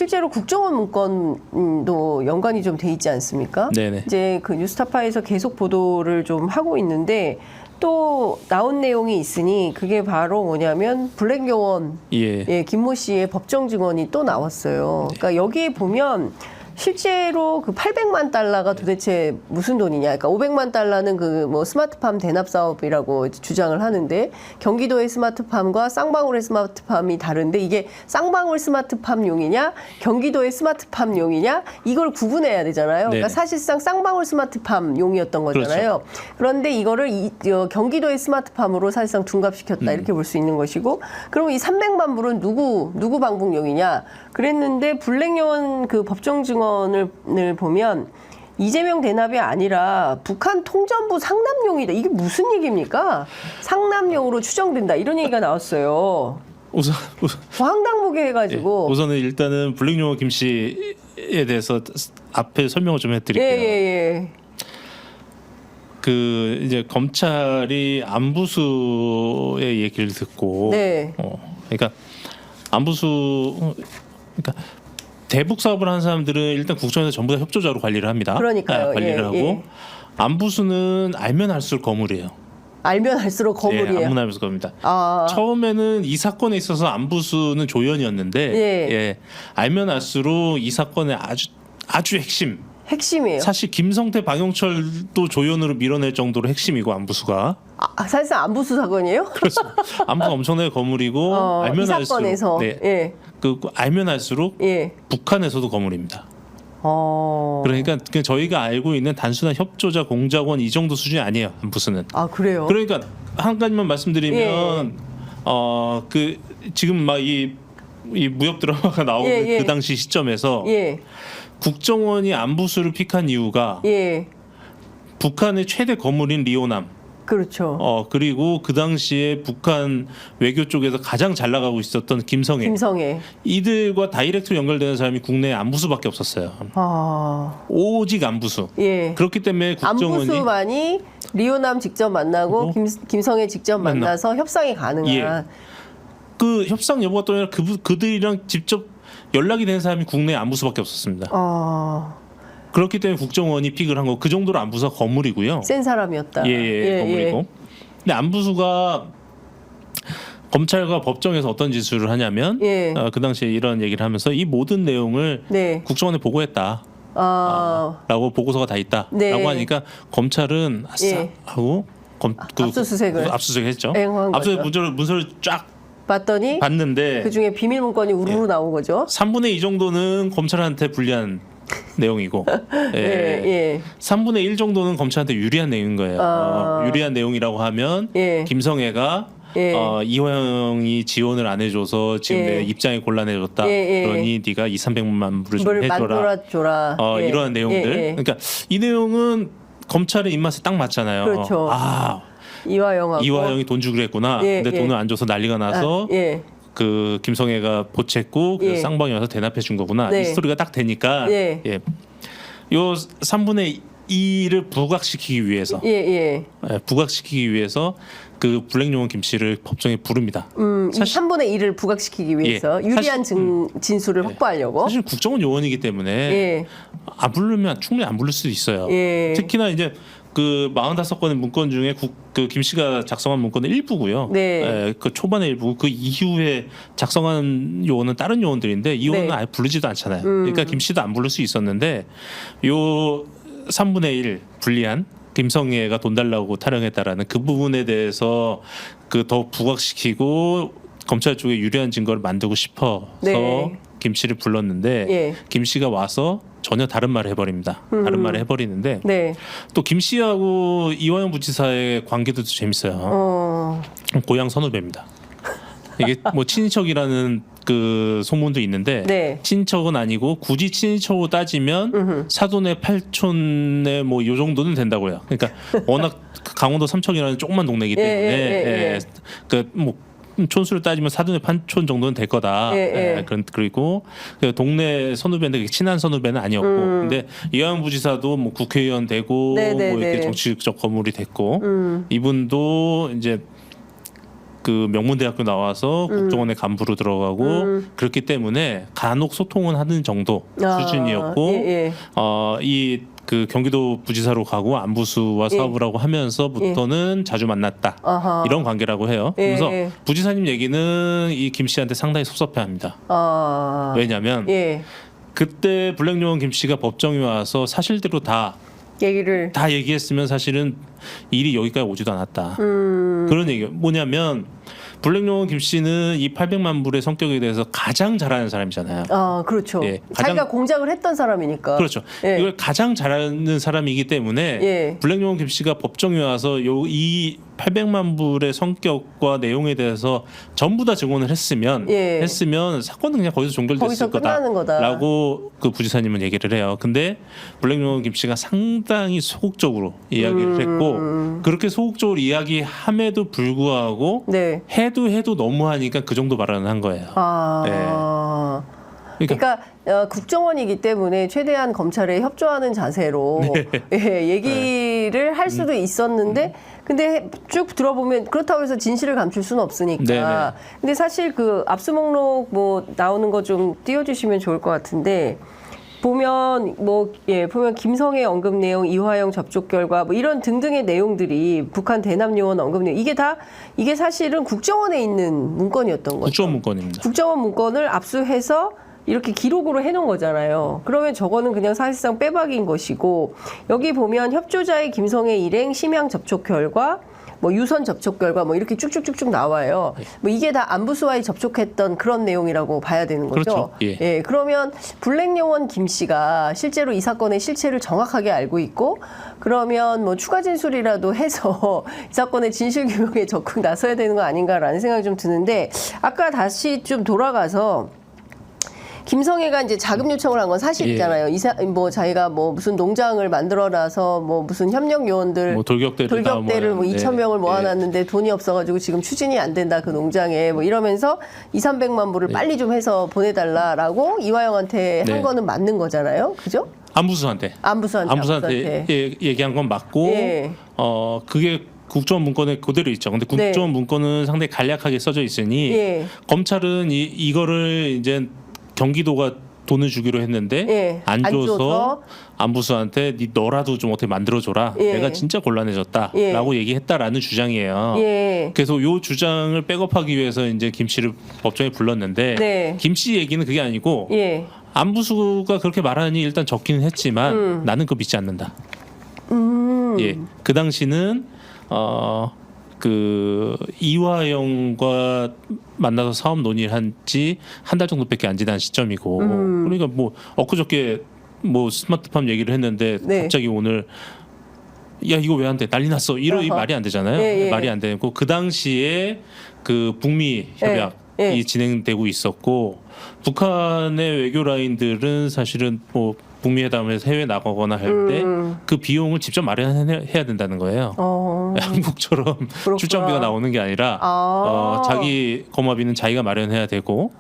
실제로 국정원 문건도 연관이 좀 돼 있지 않습니까? 네네. 이제 그 뉴스타파에서 계속 보도를 좀 하고 있는데 또 나온 내용이 있으니 그게 바로 뭐냐면 블랙요원 예. 김모 씨의 법정 증언이 또 나왔어요. 그러니까 여기에 보면 실제로 그 800만 달러가 도대체 무슨 돈이냐. 그러니까 500만 달러는 그 뭐 스마트팜 대납 사업이라고 주장을 하는데 경기도의 스마트팜과 쌍방울의 스마트팜이 다른데 이게 쌍방울 스마트팜용이냐 경기도의 스마트팜용이냐 이걸 구분해야 되잖아요. 그러니까 네. 사실상 쌍방울 스마트팜용이었던 거잖아요. 그런데 이거를 경기도의 스마트팜으로 사실상 둔갑시켰다 이렇게 볼 수 있는 것이고 그럼 이 300만 불은 누구 방북용이냐 그랬는데 블랙요원 그 법정 증언을 보면 이재명 대납이 아니라 북한 통전부 상납용이다. 이게 무슨 얘기입니까? 상납용으로 추정된다. 이런 얘기가 나왔어요. 우선 황당무계 해가지고. 우선은 일단은 블랙요원 김 씨에 대해서 앞에 설명을 좀 해드릴게요. 예. 그 이제 검찰이 안부수의 얘기를 듣고, 네. 그러니까 안부수, 그러니까 대북 사업을 하는 사람들은 일단 국정에서 전부 다 협조자로 관리를 합니다. 그러니까요. 관리를 하고 안부수는 알면 할수록 거물이에요. 알면 할수록 거물이에요. 알면 할수록 겁니다. 아. 처음에는 이 사건에 있어서 안부수는 조연이었는데, 알면 할수록 이 사건의 아주 핵심이에요. 사실 김성태, 방영철도 조연으로 밀어낼 정도로 핵심이고 안부수가. 사실상 안부수 사건이에요? 그렇죠. 안부가 엄청나게 거물이고 알면 이 사건에서. 할수록 그 알면 할수록 북한에서도 거물입니다. 그러니까 저희가 알고 있는 단순한 협조자, 공작원 이 정도 수준이 아니에요. 안부수는. 아 그래요? 그러니까 한 가지만 말씀드리면 그 지금 막 이 무협 드라마가 나오는 그 당시 시점에서 국정원이 안부수를 픽한 이유가 북한의 최대 거물인 리오남. 그렇죠. 그리고 그 당시에 북한 외교 쪽에서 가장 잘 나가고 있었던 김성애. 이들과 다이렉트로 연결되는 사람이 국내에 안부수밖에 없었어요. 오직 안부수. 그렇기 때문에 국정원이 안부수만이 리오남 직접 만나고 김성애 직접 만나서 협상이 가능한. 그 협상 여부가 또 아니라 그들이랑 직접 연락이 된 사람이 국내에 안부수밖에 없었습니다. 그렇기 때문에 국정원이 픽을 한 거 그 정도로 안부수가 거물이고요. 센 사람이었다. 거물이고. 근데 안부수가 검찰과 법정에서 어떤 지수를 하냐면 그 당시에 이런 얘기를 하면서 이 모든 내용을 국정원에 보고했다. 라고 보고서가 다 있다라고 하니까 검찰은 아싸 하고 압수수색을 했죠. 압수수색 문서를 쫙 봤는데 그 중에 비밀 문건이 우르르 나온 거죠. 3분의 2 정도는 검찰한테 불리한 내용이고 3분의 1 정도는 검찰한테 유리한 내용인 거예요. 유리한 내용이라고 하면 김성애가 이화영이 지원을 안 해줘서 지금 내 입장이 곤란해졌다. 그러니 네가 200~300만 불을 좀 해줘라. 이러한 내용들. 그러니까 이 내용은 검찰의 입맛에 딱 맞잖아요. 그렇죠. 이화영이 돈 주기로 했구나. 근데 돈을 안 줘서 난리가 나서 그 김성애가 보챘고 그 쌍방이 와서 대납해 준 거구나. 이 스토리가 딱 되니까 요 3분의 2를 부각시키기 위해서 부각시키기 위해서 그 블랙요원 김 씨를 법정에 부릅니다. 사실 3분의 1을 부각시키기 위해서 유리한 진술을 확보하려고. 사실 국정원 요원이기 때문에 안 부르면 충분히 안 부를 수도 있어요. 특히나 이제 그 45건의 문건 중에 그 김 씨가 작성한 문건은 일부고요. 그 초반의 일부고 그 이후에 작성한 요원은 다른 요원들인데 이 요원은 아예 부르지도 않잖아요. 그러니까 김 씨도 안 부를 수 있었는데 요 3분의 1 불리한 김성애가 돈 달라고 타령했다라는 그 부분에 대해서 그 더 부각시키고 검찰 쪽에 유리한 증거를 만들고 싶어서 김 씨를 불렀는데 김 씨가 와서 전혀 다른 말을 해버립니다. 다른 말을 해버리는데 또 김 씨하고 이화영 부지사의 관계도 재밌어요. 고향 선후배입니다. 이게 뭐 친인척이라는 그 소문도 있는데 친인척은 아니고 굳이 친인척으로 따지면 사돈의 팔촌의 뭐 요 정도는 된다고요. 그러니까 워낙 강원도 삼척이라는 조그만 동네이기 때문에 그 뭐 촌수를 따지면 사돈의 판촌 정도는 될 거다. 그리고 동네 선후배인데 친한 선후배는 아니었고, 근데 이화영 부지사도 뭐 국회의원 되고 뭐 이렇게 정치적 거물이 됐고, 이분도 이제 그 명문대학교 나와서 국정원의 간부로 들어가고 그렇기 때문에 간혹 소통은 하는 정도 수준이었고 이 그 경기도 부지사로 가고 안부수와 사업을 하고 하면서부터는 자주 만났다. 이런 관계라고 해요. 그래서 부지사님 얘기는 이 김 씨한테 상당히 섭섭해합니다. 왜냐하면 그때 블랙요원 김 씨가 법정에 와서 사실대로 다 얘기했으면 사실은 일이 여기까지 오지도 않았다. 그런 얘기가 뭐냐면 블랙요원 김 씨는 이 800만 불의 성격에 대해서 가장 잘 아는 사람이잖아요. 그렇죠. 자기가 공작을 했던 사람이니까. 그렇죠. 이걸 가장 잘 아는 사람이기 때문에 블랙요원 김 씨가 법정에 와서 이 800만 불의 성격과 내용에 대해서 전부 다 증언을 했으면 사건은 그냥 거기서 종결됐을 거다라고 그 부지사님은 얘기를 해요. 근데 블랙요원 김 씨가 상당히 소극적으로 이야기를 했고 그렇게 소극적으로 이야기함에도 불구하고 해도 너무하니까 그 정도 발언을 한 거예요. 그러니까 국정원이기 때문에 최대한 검찰에 협조하는 자세로 얘기를 할 수도 있었는데 근데 쭉 들어보면 그렇다고 해서 진실을 감출 수는 없으니까. 근데 사실 그 압수 목록 뭐 나오는 거 좀 띄워주시면 좋을 것 같은데 보면 보면 김성애 언급 내용, 이화영 접촉 결과 뭐 이런 등등의 내용들이 북한 대남 요원 언급 내용 이게 사실은 국정원에 있는 문건이었던 거죠. 국정원 문건입니다. 국정원 문건을 압수해서 이렇게 기록으로 해놓은 거잖아요. 그러면 저거는 그냥 사실상 빼박인 것이고 여기 보면 협조자의 김성애 일행 심양 접촉 결과 뭐 유선 접촉 결과 뭐 이렇게 쭉쭉쭉쭉 나와요. 뭐 이게 다 안부수와의 접촉했던 그런 내용이라고 봐야 되는 거죠. 그렇죠. 그러면 블랙요원 김 씨가 실제로 이 사건의 실체를 정확하게 알고 있고 그러면 뭐 추가 진술이라도 해서 이 사건의 진실 규명에 적극 나서야 되는 거 아닌가라는 생각이 좀 드는데 아까 다시 좀 돌아가서 김성애가 이제 자금 요청을 한 건 사실이잖아요. 뭐 자기가 뭐 무슨 농장을 만들어놔서 뭐 무슨 협력 요원들 뭐 돌격대를 뭐 2,000명을 모아놨는데 돈이 없어가지고 지금 추진이 안 된다 그 농장에 뭐 이러면서 200~300만 불을 빨리 좀 해서 보내달라라고 이화영한테 한 거는 맞는 거잖아요, 그죠? 안부수한테 얘기한 건 맞고 그게 국정원 문건에 그대로 있죠. 근데 국정원 문건은 상당히 간략하게 써져 있으니 검찰은 이거를 이제 경기도가 돈을 주기로 했는데 안 줘서 안부수한테 너라도 좀 어떻게 만들어줘라. 내가 진짜 곤란해졌다라고 얘기했다라는 주장이에요. 그래서 이 주장을 백업하기 위해서 이제 김 씨를 법정에 불렀는데 김 씨 얘기는 그게 아니고 안부수가 그렇게 말하니 일단 적기는 했지만 나는 그거 믿지 않는다. 그 당시는 그 이화영과 만나서 사업 논의를 한 지 한 달 정도밖에 안 지난 시점이고 그러니까 뭐 엊그저께 뭐 스마트팜 얘기를 했는데 갑자기 오늘 야 이거 왜 안 돼 난리 났어 이런 말이 안 되잖아요. 말이 안 되고 그 당시에 그 북미 협약이 진행되고 있었고 북한의 외교 라인들은 사실은 뭐 북미 회담에서 해외 나가거나 할 때 그 비용을 직접 마련해야 된다는 거예요. 한국처럼 출장비가 나오는 게 아니라 자기 거마비는 자기가 마련해야 되고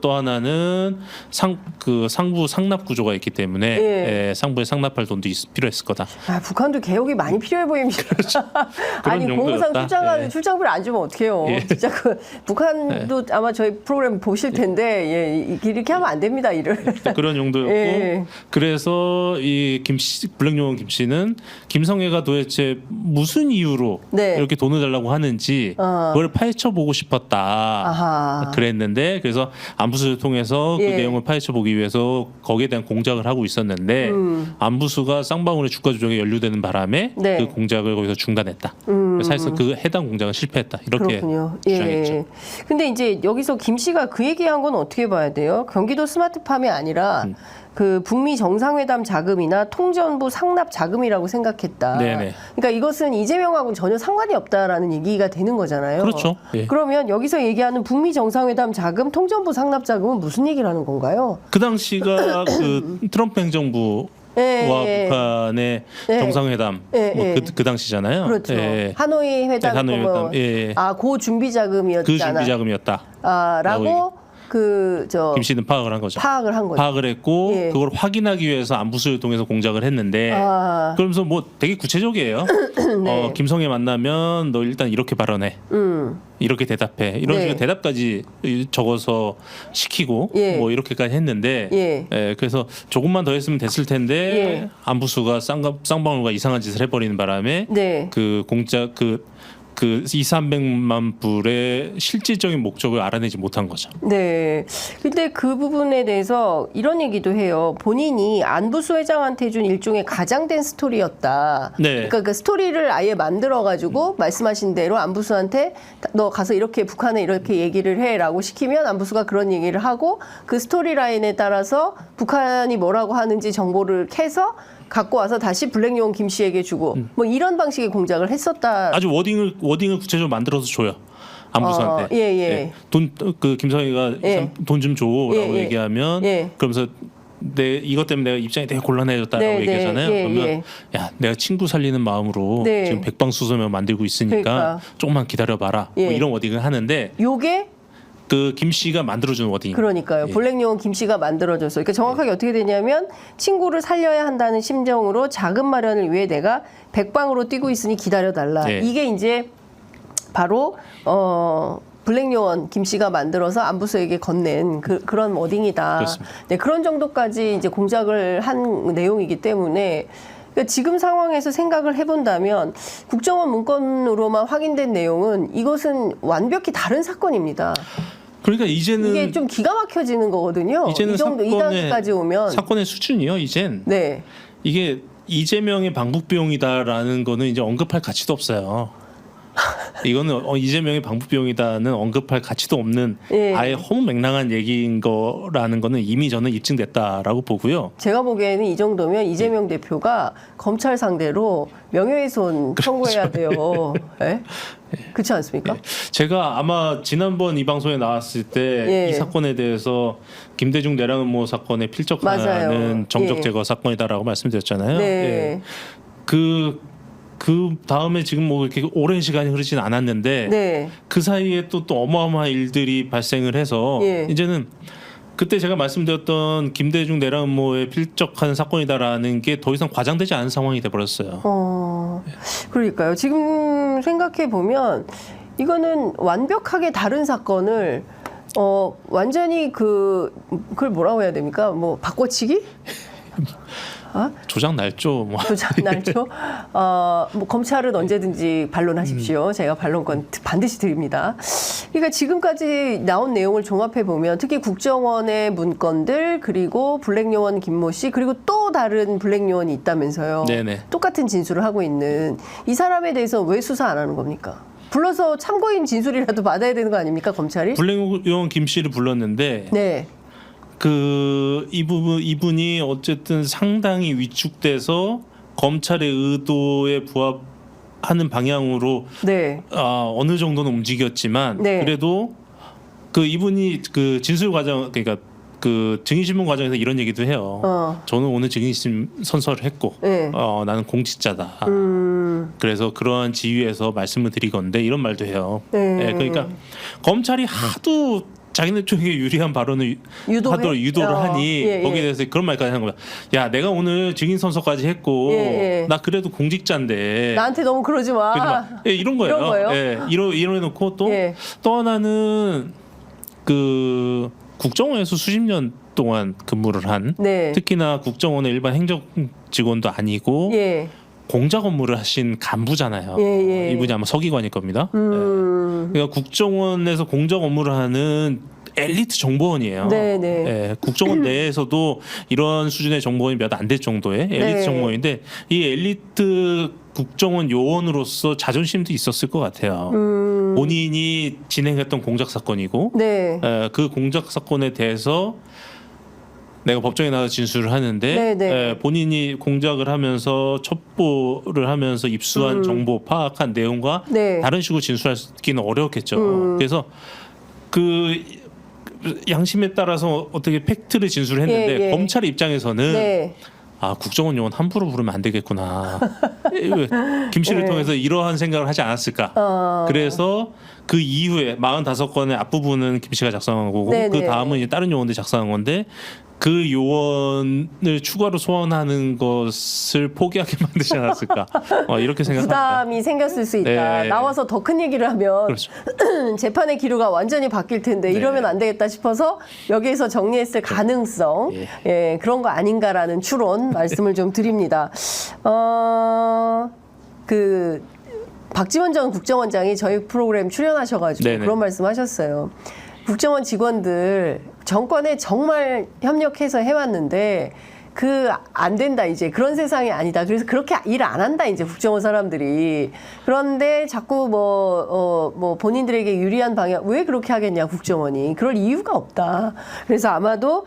또 하나는 상부 상납 구조가 있기 때문에 상부에 상납할 돈도 필요했을 거다. 북한도 개혁이 많이 필요해 보입니다. 아니 공무상 출장비를 안 주면 어떡해요. 진짜 그 북한도 아마 저희 프로그램 보실 텐데 이렇게 하면 안 됩니다. 일을. 그런 용도였고 그래서 이 블랙요원 김 씨는 김성애가 도대체 무슨 이유로 이렇게 돈을 달라고 하는지 그걸 파헤쳐 보고 싶었다. 그랬는데 그래서 안부수를 통해서 그 내용을 파헤쳐 보기 위해서 거기에 대한 공작을 하고 있었는데 안부수가 쌍방울의 주가 조작에 연루되는 바람에 그 공작을 거기서 중단했다. 사실상 그 해당 공작은 실패했다. 이렇게 주장했죠. 근데 이제 여기서 김 씨가 그 얘기한 건 어떻게 봐야 돼요? 경기도 스마트팜이 아니라 그 북미 정상회담 자금이나 통전부 상납 자금이라고 생각했다. 그러니까 이것은 이재명하고는 전혀 상관이 없다라는 얘기가 되는 거잖아요. 그렇죠. 그러면 여기서 얘기하는 북미 정상회담 자금, 통전부 상납 자금은 무슨 얘기를 하는 건가요? 그 당시가 그 트럼프 행정부 와 북한의 정상회담 그 당시잖아요. 그렇죠. 하노이 회담. 하노이 회담. 고 준비 자금이었잖아. 그 준비 자금이었다. 라고 김 씨는 파악을 한 거죠. 파악을 한 거죠. 파악을 했고 예. 그걸 확인하기 위해서 안부수를 통해서 공작을 했는데 그러면서 뭐 되게 구체적이에요. 네. 김성애 만나면 너 일단 이렇게 발언해. 이렇게 대답해. 이런 네. 식의 대답까지 적어서 시키고 예. 뭐 이렇게까지 했는데 예. 그래서 조금만 더 했으면 됐을 텐데 예. 안부수가 쌍방울과 이상한 짓을 해버리는 바람에 네. 그 공작 그 2,300만 불의 실질적인 목적을 알아내지 못한 거죠. 네. 근데 그 부분에 대해서 이런 얘기도 해요. 본인이 안부수 회장한테 준 일종의 가장된 스토리였다. 네. 그러니까 그 스토리를 아예 만들어가지고 말씀하신 대로 안부수한테 너 가서 이렇게 북한에 이렇게 얘기를 해라고 시키면 안부수가 그런 얘기를 하고 그 스토리 라인에 따라서 북한이 뭐라고 하는지 정보를 캐서 갖고 와서 다시 블랙요원 김 씨에게 주고 뭐 이런 방식의 공작을 했었다. 아주 워딩을 구체적으로 만들어서 줘요. 안부수한테. 예. 그 김성희가 예. 돈 좀 줘라고 예. 얘기하면 예. 그러면서 이것 때문에 내가 입장이 되게 곤란해졌다라고 네, 얘기하잖아요. 네, 예, 그러면 예. 야 내가 친구 살리는 마음으로 네. 지금 백방수소면 만들고 있으니까 그러니까. 조금만 기다려봐라. 예. 뭐 이런 워딩을 하는데 요게 그 김 씨가 만들어준 워딩. 그러니까요. 예. 블랙요원 김 씨가 만들어줬어요. 그러니까 정확하게 어떻게 되냐면 친구를 살려야 한다는 심정으로 자금 마련을 위해 내가 백방으로 뛰고 있으니 기다려달라. 예. 이게 이제 바로 블랙요원 김 씨가 만들어서 안부수에게 건넨 그런 워딩이다. 그렇습니다. 네, 그런 정도까지 이제 공작을 한 내용이기 때문에 그러니까 지금 상황에서 생각을 해본다면 국정원 문건으로만 확인된 내용은 이것은 완벽히 다른 사건입니다. 그러니까 이제는 이게 좀 기가 막혀지는 거거든요. 이제는 이 정도 이 단계까지 오면 사건의 수준이요. 이젠 네. 이게 이재명의 방북비용이다라는 거는 이제 언급할 가치도 없어요. 이거는 이재명의 방북비용이다는 언급할 가치도 없는 예. 아예 허무맹랑한 얘기인 거라는 거는 이미 저는 입증됐다라고 보고요. 제가 보기에는 이 정도면 이재명 대표가 검찰 상대로 명예훼손 청구해야 돼요. 네? 그렇지 않습니까? 제가 아마 지난번 이 방송에 나왔을 때 이 예. 사건에 대해서 김대중 내란음모 사건에 필적하는 맞아요. 정적 예. 제거 사건이다라고 말씀드렸잖아요. 네. 예. 그 다음에 지금 뭐 이렇게 오랜 시간이 흐르진 않았는데 네. 그 사이에 또 어마어마한 일들이 발생을 해서 예. 이제는 그때 제가 말씀드렸던 김대중 내란음모에 필적한 사건이다라는 게 더 이상 과장되지 않은 상황이 돼버렸어요. 그러니까요. 지금 생각해 보면 이거는 완벽하게 다른 사건을 완전히 그걸 뭐라고 해야 됩니까? 뭐 바꿔치기? 조작 날조 뭐. 조작 날조. 뭐 검찰은 언제든지 반론하십시오. 제가 반론권 반드시 드립니다. 그러니까 지금까지 나온 내용을 종합해 보면 특히 국정원의 문건들 그리고 블랙요원 김모 씨 그리고 또 다른 블랙요원이 있다면서요. 네네. 똑같은 진술을 하고 있는 이 사람에 대해서 왜 수사 안 하는 겁니까? 불러서 참고인 진술이라도 받아야 되는 거 아닙니까 검찰이? 블랙요원 김 씨를 불렀는데 네. 이분이 어쨌든 상당히 위축돼서 검찰의 의도에 부합하는 방향으로 네. 어느 정도는 움직였지만 네. 그래도 이분이 그 진술 과정 그러니까 그 증인신문 과정에서 이런 얘기도 해요. 저는 오늘 증인신 선서를 했고 네. 나는 공직자다. 그래서 그러한 지위에서 말씀을 드리건데 이런 말도 해요. 네. 그러니까 검찰이 하도 자기네 쪽에 유리한 발언을 하도록 유도를 하니 예, 예. 거기에 대해서 그런 말까지 하는 거야. 야, 내가 오늘 증인 선서까지 했고 예. 나 그래도 공직자인데 나한테 너무 그러지 마. 이런 거예요. 이런 거예요? 이런 해놓고 또 하나는 그 국정원에서 수십 년 동안 근무를 한 네. 특히나 국정원의 일반 행정 직원도 아니고 예. 공작 업무를 하신 간부잖아요. 예. 이분이 아마 서기관일 겁니다. 그러니까 국정원에서 공작 업무를 하는 엘리트 정보원이에요. 네네. 국정원 내에서도 이런 수준의 정보원이 몇 안 될 정도의 엘리트 정보원인데 이 엘리트 국정원 요원으로서 자존심도 있었을 것 같아요. 본인이 진행했던 공작 사건이고 그 공작 사건에 대해서 내가 법정에 나가서 진술을 하는데 본인이 공작을 하면서 첩보를 하면서 입수한 정보 파악한 내용과 다른 식으로 진술하기는 어려웠겠죠. 그래서 그 양심에 따라서 어떻게 팩트를 진술했는데 검찰 입장에서는 아 국정원 용은 함부로 부르면 안 되겠구나. 김 씨를 통해서 이러한 생각을 하지 않았을까. 그래서 그 이후에 45건의 앞부분은 김 씨가 작성한 거고 그 다음은 이제 다른 요원들이 작성한 건데 그 요원을 추가로 소환하는 것을 포기하게 만들지 않았을까. 이렇게 생각합니다. 부담이 생겼을 수 있다. 나와서 더 큰 얘기를 하면 그렇죠. 재판의 기류가 완전히 바뀔 텐데 이러면 안 되겠다 싶어서 여기에서 정리했을 가능성 그런 거 아닌가라는 추론 말씀을 좀 드립니다. 박지원 전 국정원장이 저희 프로그램 출연하셔가지고 그런 말씀하셨어요. 국정원 직원들 정권에 정말 협력해서 해왔는데 안 된다 이제 그런 세상이 아니다. 그래서 그렇게 일 안 한다 이제 국정원 사람들이. 그런데 자꾸 뭐 본인들에게 유리한 방향 왜 그렇게 하겠냐 국정원이. 그럴 이유가 없다. 그래서 아마도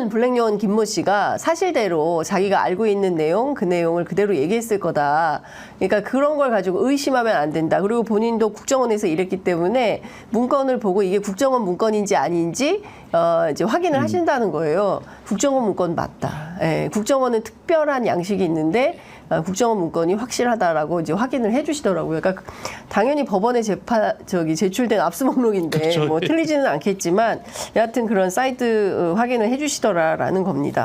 블랙요원 김모 씨가 사실대로 자기가 알고 있는 내용 그 내용을 그대로 얘기했을 거다. 그러니까 그런 걸 가지고 의심하면 안 된다. 그리고 본인도 국정원에서 일했기 때문에 문건을 보고 이게 국정원 문건인지 아닌지 이제 확인을 하신다는 거예요. 국정원 문건 맞다. 국정원은 특별한 양식이 있는데 국정원 문건이 확실하다라고 이제 확인을 해주시더라고요. 그러니까 당연히 법원에 제출된 압수 목록인데 그렇죠. 뭐 틀리지는 않겠지만 여하튼 그런 사이트 확인을 해주시더라라는 겁니다.